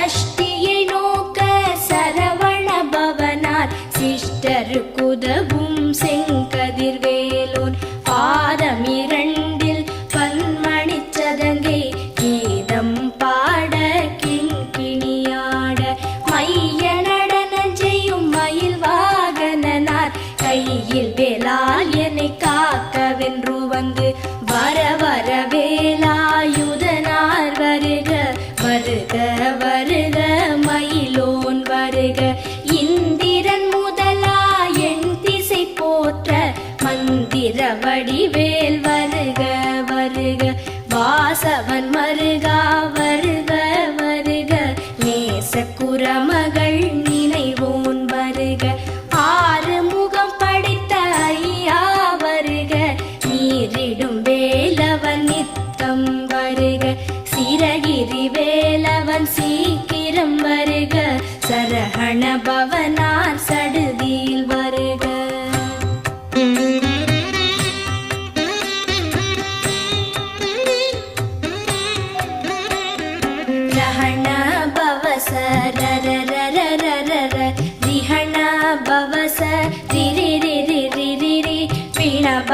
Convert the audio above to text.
சஷ்டியை நோக்க சரவண பவனார் சிஷ்டருக்குதவும் செங்கதிர்வேலோன் பாதம் இரண்டில் பன்மணிச் சதங்கை கீதம் பாட கிண்கிணியாட மைய நடனம் செய்யும் மயில் வாகனனார் கையில் வேலால் என்னை காக்கவென்று வந்து வர வர வேலாயுதனார் வருக வருக வருக மயிலோன் வருக இந்திரன் முதலா என் திசை போற்ற மந்திர வடிவேல் வருக வருக வாசவன் மருகா வருக வருக நேச குரமகள் நினைவோன் வருக ஆறு முகம் படைத்த ஐயா வருக நீரிடும் வேலவன் நித்தம் வருக சிரகிரி வேலவன் சீக்கிரம் வருக சரஹண பவனார் சடுதியில் வருக ரஹண பவச ரரரரரரர ரிஹண பவச ரிரிரிரிரிரி பிணப